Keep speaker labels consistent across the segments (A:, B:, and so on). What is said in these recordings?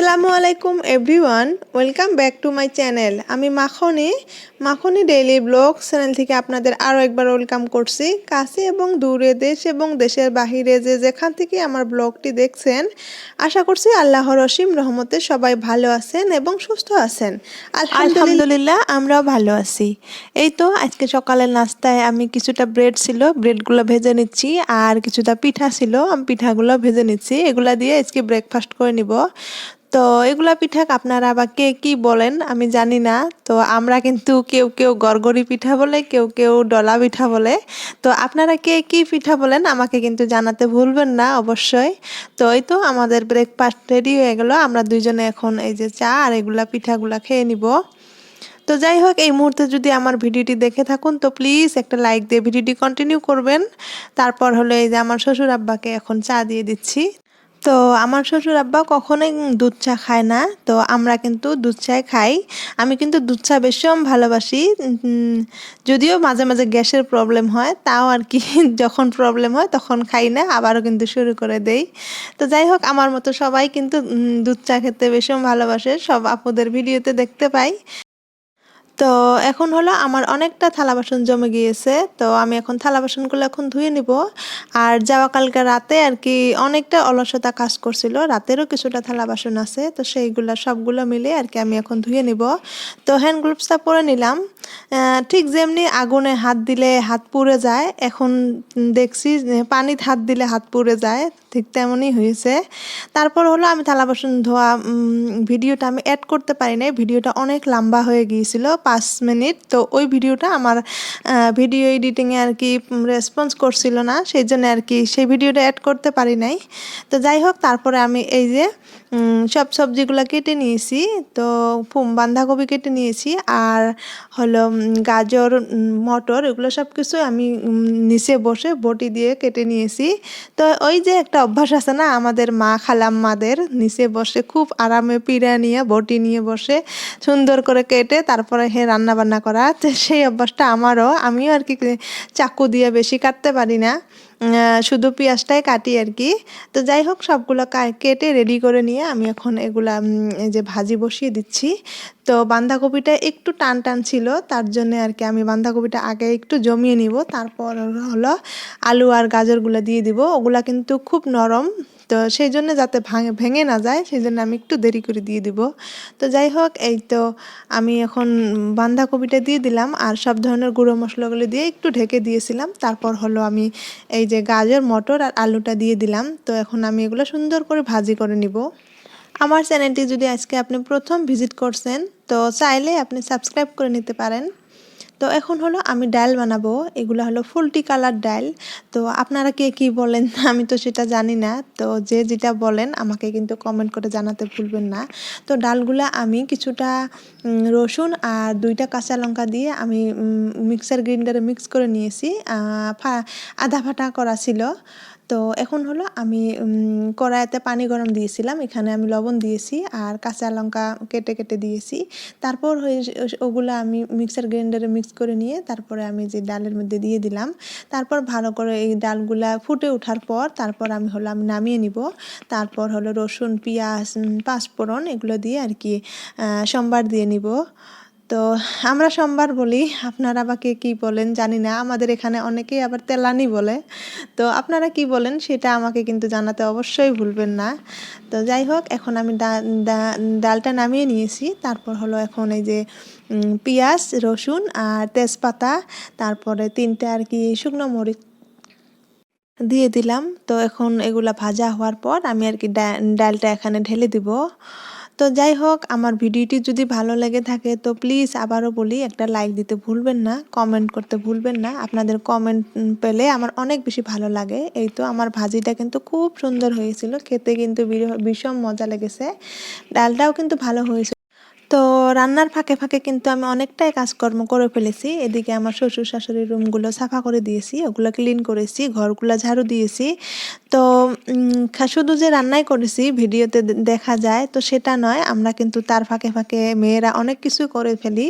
A: আসসালামু আলাইকুম everyone, welcome back to my channel. আমি মাখনি ডেইলি ব্লগ চ্যানেল থেকে আপনাদের আরও একবার ওয়েলকাম করছি। কাছে এবং দূরে, দেশ এবং দেশের বাহিরে যে যেখান থেকে আমার ব্লগটি দেখছেন, আশা করছি আল্লাহর অসীম রহমতে সবাই ভালো আছেন এবং সুস্থ আছেন। আলহামদুলিল্লাহ আমরাও ভালো আছি। এই তো আজকে সকালের নাস্তায় আমি কিছুটা ব্রেড ছিল, ব্রেডগুলো ভেজে নিচ্ছি, আর কিছুটা পিঠা ছিল, আমি পিঠাগুলো ভেজে নিচ্ছি। এগুলা দিয়ে আজকে ব্রেকফাস্ট করে নিব। তো এগুলা পিঠা আপনারা বা কে কি বলেন আমি জানি না। তো আমরা কিন্তু কেউ কেউ গরগরি পিঠা বলে, কেউ কেউ ডলা পিঠা বলে। তো আপনারা কে কি পিঠা বলেন আমাকে কিন্তু জানাতে ভুলবেন না অবশ্যই। তো এই তো আমাদের ব্রেকফাস্ট রেডি হয়ে গেল। আমরা দুইজনে এখন এই যে চা আর এগুলা পিঠাগুলা খেয়ে নিব। তো যাই হোক, এই মুহূর্তে যদি আমার ভিডিওটি দেখে থাকুন তো প্লিজ একটা লাইক দিয়ে ভিডিওটি কন্টিনিউ করবেন। তারপর হলো এই যে আমার শ্বশুর আব্বাকে এখন চা দিয়ে দিচ্ছি। তো আমার শ্বশুর আব্বা কখনোই দুধ চা খায় না, তো আমরা কিন্তু দুধ চাই খাই। আমি কিন্তু দুধ চা ভীষণ ভালোবাসি। যদিও মাঝে মাঝে গ্যাসের প্রবলেম হয়, তাও আর কি যখন প্রবলেম হয় তখন খাই না, আবারও কিন্তু শুরু করে দেই। তো যাই হোক, আমার মতো সবাই কিন্তু দুধ চা খেতে ভীষণ ভালোবাসে, সব আপুদের ভিডিওতে দেখতে পাই। তো এখন হলো আমার অনেকটা থালা বাসন জমে গিয়েছে, তো আমি এখন থালা বাসনগুলো এখন ধুয়ে নিব। আর যাওয়া কালকে রাতে আর কি অনেকটা অলসতা কাজ করছিল, রাতেরও কিছুটা থালা বাসন আছে, তো সেইগুলো সবগুলো মিলে আর কি আমি এখন ধুয়ে নিব। তো হ্যান্ড গ্লোভসটা পরে নিলাম। ঠিক যেমনি আগুনে হাত দিলে হাত পুড়ে যায়, এখন দেখছি পানিতে হাত দিলে হাত পুড়ে যায়, ঠিক তেমনই হয়েছে। তারপর হলো আমি থালা বাসন ধোয়া ভিডিওটা আমি অ্যাড করতে পারি নাই, ভিডিওটা অনেক লম্বা হয়ে গিয়েছিল 5 মিনিট। তো ওই ভিডিওটা আমার ভিডিও এডিটিংয়ে আর কি রেসপন্স করছিল না, সেই জন্য আর কি সেই ভিডিওটা অ্যাড করতে পারি নাই। তো যাই হোক, তারপরে আমি এই যে সব সবজিগুলো কেটে নিয়েছি। তো বাঁধাকপি কেটে নিয়েছি, আর হলো গাজর, মটর, এগুলো সব কিছু আমি নিচে বসে বটি দিয়ে কেটে নিয়েছি। তো ওই যে একটা অভ্যাস আছে না আমাদের মা খালাম্মাদের, নিচে বসে খুব আরামে পিড়া নিয়ে বটি নিয়ে বসে সুন্দর করে কেটে তারপরে রান্না বান্না করা, তো সেই অভ্যাসটা আমারও। আমিও আর কি চাকু দিয়ে বেশি কাটতে পারি না, শুধু পেঁয়াজটাই কাটি আর কি। তো যাই হোক, সবগুলো কেটে রেডি করে নিয়ে আমি এখন এগুলা এই যে ভাজি বসিয়ে দিচ্ছি। তো বাঁধাকপিটা একটু টান টান ছিল, তার জন্য আর কি আমি বাঁধাকপিটা আগে একটু জমিয়ে নিব, তারপর হলো আলু আর গাজরগুলো দিয়ে দিব। ওগুলা কিন্তু খুব নরম, তো সেই জন্য যাতে ভেঙে না যায় সেই জন্য আমি একটু দেরি করে দিয়ে দিব। তো যাই হোক, এই তো আমি এখন বাঁধাকপিটা দিয়ে দিলাম, আর সব ধরনের গুঁড়ো মশলাগুলো দিয়ে একটু ঢেকে দিয়েছিলাম। তারপর হলো আমি এই যে গাজর, মটর আর আলুটা দিয়ে দিলাম। তো এখন আমি এগুলো সুন্দর করে ভাজি করে নিব। আমার চ্যানেলটি যদি আজকে আপনি প্রথম ভিজিট করছেন তো চাইলে আপনি সাবস্ক্রাইব করে নিতে পারেন। তো এখন হলো আমি ডাল বানাবো, এগুলো হলো ফুলটি কালার ডাল। তো আপনারা কে কি বলেন আমি তো সেটা জানি না, তো যে যেটা বলেন আমাকে কিন্তু কমেন্ট করে জানাতে ভুলবেন না। তো ডালগুলা আমি কিছুটা রসুন আর 2টা কাঁচা লঙ্কা দিয়ে আমি মিক্সার গ্রাইন্ডারে মিক্স করে নিয়েছি, আধা ফাটা করা ছিল। তো এখন হলো আমি কড়াইতে পানি গরম দিয়েছিলাম, এখানে আমি লবণ দিয়েছি আর কাঁচা লঙ্কা কেটে কেটে দিয়েছি। তারপর ওগুলো আমি মিক্সার গ্রাইন্ডারে মিক্স করে নিয়ে তারপরে আমি যে ডালের মধ্যে দিয়ে দিলাম। তারপর ভালো করে এই ডালগুলা ফুটে ওঠার পর তারপর আমি নামিয়ে নিব। তারপর হলো রসুন, পেঁয়াজ, পাঁচফোড়ন এগুলো দিয়ে আর কি সম্বার দিয়ে নিব। তো আমরা সম্বার বলি, আপনারা বা কে কী বলেন জানি না, আমাদের এখানে অনেকেই আবার তেলানি বলে। তো আপনারা কি বলেন সেটা আমাকে কিন্তু জানাতে অবশ্যই ভুলবেন না। তো যাই হোক, এখন আমি ডালটা নামিয়ে নিয়েছি। তারপর হলো এখন এই যে পেঁয়াজ, রসুন আর তেজপাতা, তারপরে 3টে আর কি শুকনো মরিচ দিয়ে দিলাম। তো এখন এগুলা ভাজা হওয়ার পর আমি আর কি ডালটা এখানে ঢেলে দিব। তো যাই হোক, আমার ভিডিওটি যদি ভালো লেগে থাকে তো প্লিজ আবারও বলি একটা লাইক দিতে ভুলবেন না, কমেন্ট করতে ভুলবেন না। আপনাদের কমেন্ট পেলে আমার অনেক বেশি ভালো লাগে। এই তো আমার ভাজিটা কিন্তু খুব সুন্দর হয়েছিল, খেতে কিন্তু ভীষণ মজা লেগেছে, ডালটাও কিন্তু ভালো হয়েছে। তো রান্নার ফাঁকে ফাঁকে কিন্তু আমি অনেকটাই কাজকর্ম করে ফেলেছি। এদিকে আমার শ্বশুর শাশুড়ির রুমগুলো সাফা করে দিয়েছি, ওগুলো ক্লিন করেছি, ঘরগুলো ঝাড়ু দিয়েছি। তো শুধু যে রান্নাই করেছি ভিডিওতে দেখা যায় তো সেটা নয়, আমরা কিন্তু তার ফাঁকে ফাঁকে মেয়েরা অনেক কিছু করে ফেলি।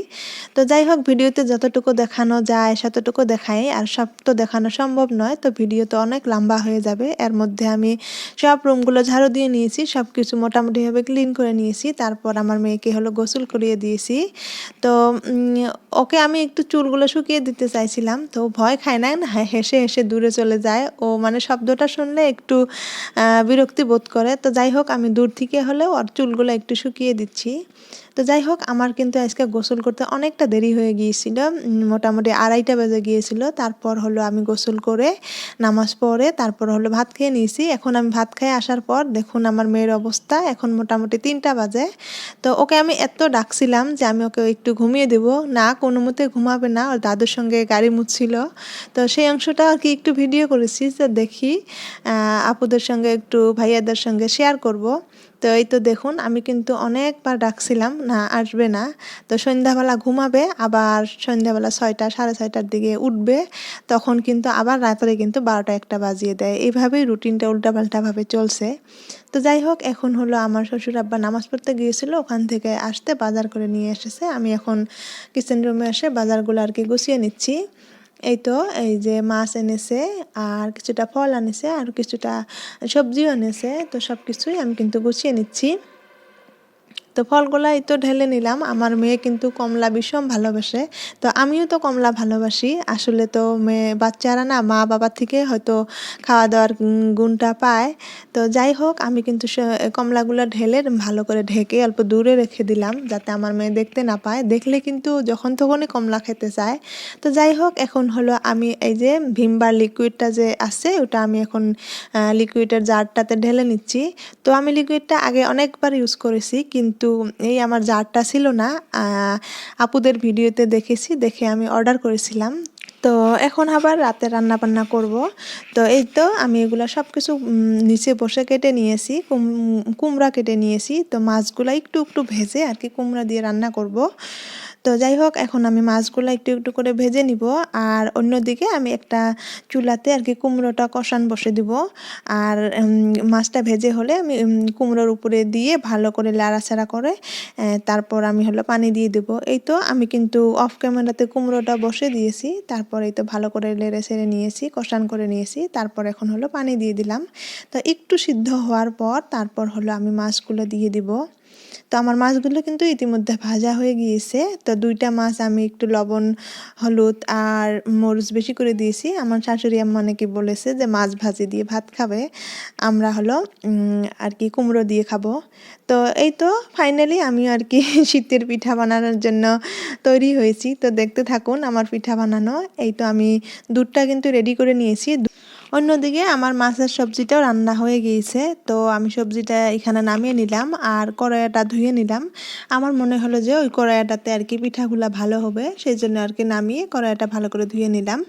A: তো যাই হোক, ভিডিওতে যতটুকু দেখানো যায় ততটুকু দেখাই, আর সব তো দেখানো সম্ভব নয়, তো ভিডিও তো অনেক লম্বা হয়ে যাবে। এর মধ্যে আমি সব রুমগুলো ঝাড়ু দিয়ে নিয়েছি, সব কিছু মোটামুটিভাবে ক্লিন করে নিয়েছি। তারপর আমার মেয়েকে হলো গোসল করিয়ে দিয়েছি। তো ওকে আমি একটু চুলগুলো শুকিয়ে দিতে চাইছিলাম, তো ভয় খায় না, হেসে হেসে দূরে চলে যায় ও, মানে শব্দটা শুনলে একটু বিরক্তি বোধ করে। তো যাই হোক, আমি দূর থেকে হলেও ওর চুলগুলো একটু শুকিয়ে দিচ্ছি। তো যাই হোক, আমার কিন্তু আজকে গোসল করতে অনেকটা দেরি হয়ে গিয়েছিল, মোটামুটি 2:30 বেজে গিয়েছিল। তারপর হলো আমি গোসল করে নামাজ পড়ে তারপর হলো ভাত খেয়ে নিয়েছি। এখন আমি ভাত খেয়ে আসার পর দেখুন আমার মেয়ের অবস্থা, এখন মোটামুটি 3টা বাজে। তো ওকে আমি এত ডাকছিলাম যে আমি ওকে একটু ঘুমিয়ে দেবো, না কোনো মতে ঘুমাবে না, ওর দাদুর সঙ্গে গাড়ি মুছছিল। তো সেই অংশটা আর কি একটু ভিডিও করেছি, যে দেখি আপুদের সঙ্গে একটু ভাইয়াদের সঙ্গে শেয়ার করব। তো এই তো দেখুন, আমি কিন্তু অনেকবার ডাকছিলাম, না আসবে না। তো সন্ধ্যাবেলা ঘুমাবে, আবার সন্ধ্যাবেলা 6টা 6:30টার দিকে উঠবে, তখন কিন্তু আবার রাত্রে কিন্তু 12টা 1টা বাজিয়ে দেয়। এইভাবেই রুটিনটা উল্টাপাল্টাভাবে চলছে। তো যাই হোক, এখন হলো আমার শ্বশুর আব্বা নামাজ পড়তে গিয়েছিল, ওখান থেকে আসতে বাজার করে নিয়ে এসেছে। আমি এখন কিচেন রুমে এসে বাজারগুলো আর কি গুছিয়ে নিচ্ছি। এই তো, এই যে মাছ এনেছে, আর কিছুটা ফল এনেছে, আর কিছুটা সবজিও এনেছে, তো সব কিছুই আমি কিন্তু গুছিয়ে নিচ্ছি। তো ফলগুলা এই তো ঢেলে নিলাম। আমার মেয়ে কিন্তু কমলা ভীষণ ভালোবাসে, তো আমিও তো কমলা ভালোবাসি। আসলে তো বাচ্চারা না মা বাবার থেকে হয়তো খাওয়া দাওয়ার গুণটা পায়। তো যাই হোক, আমি কিন্তু কমলাগুলো ঢেলে ভালো করে ঢেকে অল্প দূরে রেখে দিলাম, যাতে আমার মেয়ে দেখতে না পায়, দেখলে কিন্তু যখন তখনই কমলা খেতে চায়। তো যাই হোক, এখন হলো আমি এই যে ভিমবার লিকুইডটা যে আছে ওটা আমি এখন লিকুইডের জারটাতে ঢেলে নিচ্ছি। তো আমি লিকুইডটা আগে অনেকবার ইউজ করেছি, কিন্তু এই আমার জারটা ছিল না, আপুদের ভিডিওতে দেখেছি, দেখে আমি অর্ডার করেছিলাম। তো এখন আবার রাতে রান্না বান্না করব। তো এই তো আমি এগুলো সব কিছু নিচে বসে কেটে নিয়েছি, কুমড়া কেটে নিয়েছি। তো মাছগুলো একটু একটু ভেজে আর কি কুমড়া দিয়ে রান্না করব। তো যাই হোক, এখন আমি মাছগুলো একটু একটু করে ভেজে নিব, আর অন্যদিকে আমি একটা চুলাতে আর কি কুমড়োটা কষান বসে দিব। আর মাছটা ভেজে হলে আমি কুমড়োর উপরে দিয়ে ভালো করে লাড়াচাড়া করে তারপর আমি হলো পানি দিয়ে দেবো। এই তো আমি কিন্তু অফ ক্যামেরাতে কুমড়োটা বসে দিয়েছি, তারপর এই তো ভালো করে নেড়ে ছেড়ে নিয়েছি, কষান করে নিয়েছি, তারপর এখন হলো পানি দিয়ে দিলাম। তো একটু সিদ্ধ হওয়ার পর তারপর হলো আমি মাছগুলো দিয়ে দিব। তো আমার মাছগুলো কিন্তু ইতিমধ্যে ভাজা হয়ে গিয়েছে। তো 2টা মাছ আমি একটু লবণ হলুদ আর মরিচ বেশি করে দিয়েছি। আমার শাশুড়ি আম্মা নাকি বলেছে যে মাছ ভাজি দিয়ে ভাত খাবে, আমরা হলো আর কি কুমড়ো দিয়ে খাবো। তো এই তো ফাইনালি আমি আর কি শীতের পিঠা বানানোর জন্য তৈরি হয়েছি। তো দেখতে থাকুন আমার পিঠা বানানো। এই তো আমি দুধটা কিন্তু রেডি করে নিয়েছি। অন্যদিকে আমার মাছের সবজিটাও রান্না হয়ে গিয়েছে। তো আমি সবজিটা এখানে নামিয়ে নিলাম, আর কড়াইটা ধুয়ে নিলাম। আমার মনে হলো যে ওই কড়াইটাতে আর কি পিঠাগুলো ভালো হবে, সেই জন্য আর কি নামিয়ে কড়াইটা ভালো করে ধুয়ে নিলাম।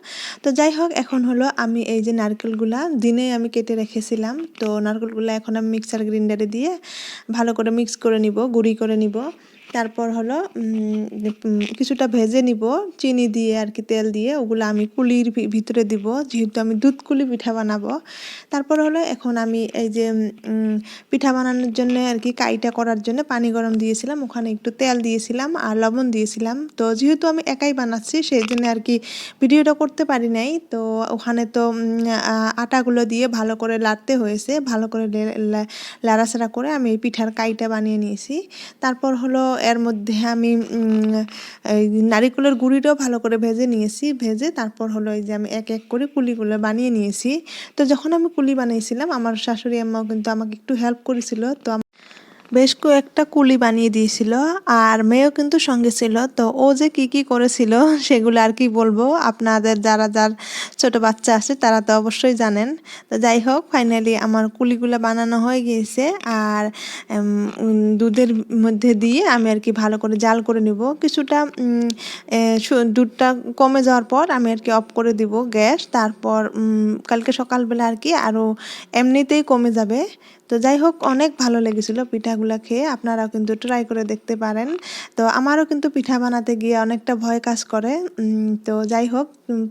A: তো যাই হোক, এখন হলো আমি এই যে নারকেলগুলা দিনে আমি কেটে রেখেছিলাম, তো নারকেলগুলো এখন আমি মিক্সার গ্রাইন্ডারে দিয়ে ভালো করে মিক্স করে নিব, গুঁড়ি করে নিব। তারপর হলো কিছুটা ভেজে নিব চিনি দিয়ে আর কি, তেল দিয়ে, ওগুলো আমি কুলির ভিতরে দিব, যেহেতু আমি দুধ কুলি পিঠা বানাবো। তারপর হলো এখন আমি এই যে পিঠা বানানোর জন্য আর কি কাইটা করার জন্য পানি গরম দিয়েছিলাম, ওখানে একটু তেল দিয়েছিলাম আর লবণ দিয়েছিলাম। তো যেহেতু আমি একাই বানাচ্ছি সেই জন্য আর কি ভিডিওটা করতে পারি নাই। তো ওখানে তো আটাগুলো দিয়ে ভালো করে লাড়তে হয়েছে, ভালো করে লাড়াচাড়া করে আমি এই পিঠার কাইটা বানিয়ে নিয়েছি। তারপর হলো এর মধ্যে আমি এই নারিকেলের গুঁড়িটাও ভালো করে ভেজে নিয়েছি, ভেজে তারপর হলো এই যে আমি এক এক করে কুলিগুলো বানিয়ে নিয়েছি। তো যখন আমি কুলি বানিয়েছিলাম আমার শাশুড়ি আম্মাও কিন্তু আমাকে একটু হেল্প করেছিল, তো বেশ কয়েকটা কুলি বানিয়ে দিয়েছিল, আর মেয়েও কিন্তু সঙ্গে ছিল। তো ও যে কি কি করেছিল সেগুলো আর কি বলবো, আপনাদের যারা যার ছোট বাচ্চা আছে তারা তো অবশ্যই জানেন। তো যাই হোক, ফাইনালি আমার কুলিগুলো বানানো হয়ে গিয়েছে, আর দুধের মধ্যে দিয়ে আমি আর কি ভালো করে জাল করে নিব। কিছুটা দুধটা কমে যাওয়ার পর আমি আর কি অফ করে দিব গ্যাস। তারপর কালকে সকালবেলা আর কি আরও এমনিতেই কমে যাবে। তো যাই হোক, অনেক ভালো লেগেছিলো পিঠাগুলো। পিঠাগুলো খেয়ে আপনারাও কিন্তু ট্রাই করে দেখতে পারেন। তো আমারও কিন্তু পিঠা বানাতে গিয়ে অনেকটা ভয় কাজ করে। তো যাই হোক,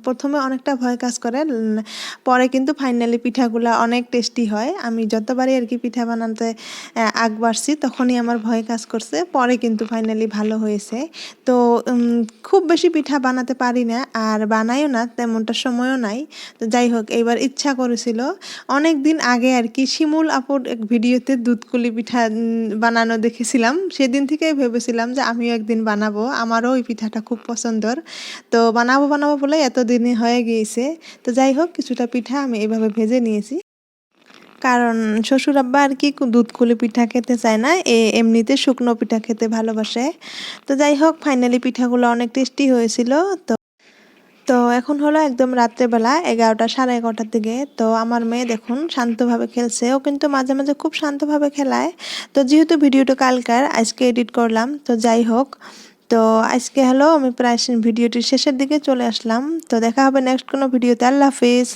A: প্রথমে অনেকটা ভয় কাজ করে, পরে কিন্তু ফাইনালি পিঠাগুলো অনেক টেস্টি হয়। আমি যতবারই আর কি পিঠা বানাতে আগ বাড়ছি তখনই আমার ভয় কাজ করছে, পরে কিন্তু ফাইনালি ভালো হয়েছে। তো খুব বেশি পিঠা বানাতে পারি না, আর বানাইও না, তেমনটা সময়ও নাই। তো যাই হোক, এইবার ইচ্ছা করেছিল অনেক দিন আগে আর কি, শিমুল আপুর এক ভিডিওতে দুধকুলি পিঠা বানানো দেখেছিলাম। সেদিন থেকেই ভেবেছিলাম যে আমিও একদিন বানাবো, আমারও ওই পিঠাটা খুব পছন্দর। তো বানাবো বানাবো বলে এতদিনই হয়ে গিয়েছে। তো যাই হোক, কিছুটা পিঠা আমি এভাবে ভেজে নিয়েছি, কারণ শ্বশুর আব্বা আর কি দুধকুলি পিঠা খেতে চায় না, এমনিতে শুকনো পিঠা খেতে ভালোবাসে। তো যাই হোক, ফাইনালি পিঠাগুলো অনেক টেস্টি হয়েছিল। তো তো এখন হলো একদম রাত্রেবেলা 11টা, সাড়ে 11টার দিকে। তো আমার মেয়ে দেখুন শান্তভাবে খেলছে, ও কিন্তু মাঝে মাঝে খুব শান্তভাবে খেলায়। তো যেহেতু ভিডিওটা কালকার, আজকে এডিট করলাম। তো যাই হোক, তো আজকে হলো আমি প্রায় ভিডিওটির শেষের দিকে চলে আসলাম। তো দেখা হবে নেক্সট কোনো ভিডিওতে। আল্লাহ হাফিজ।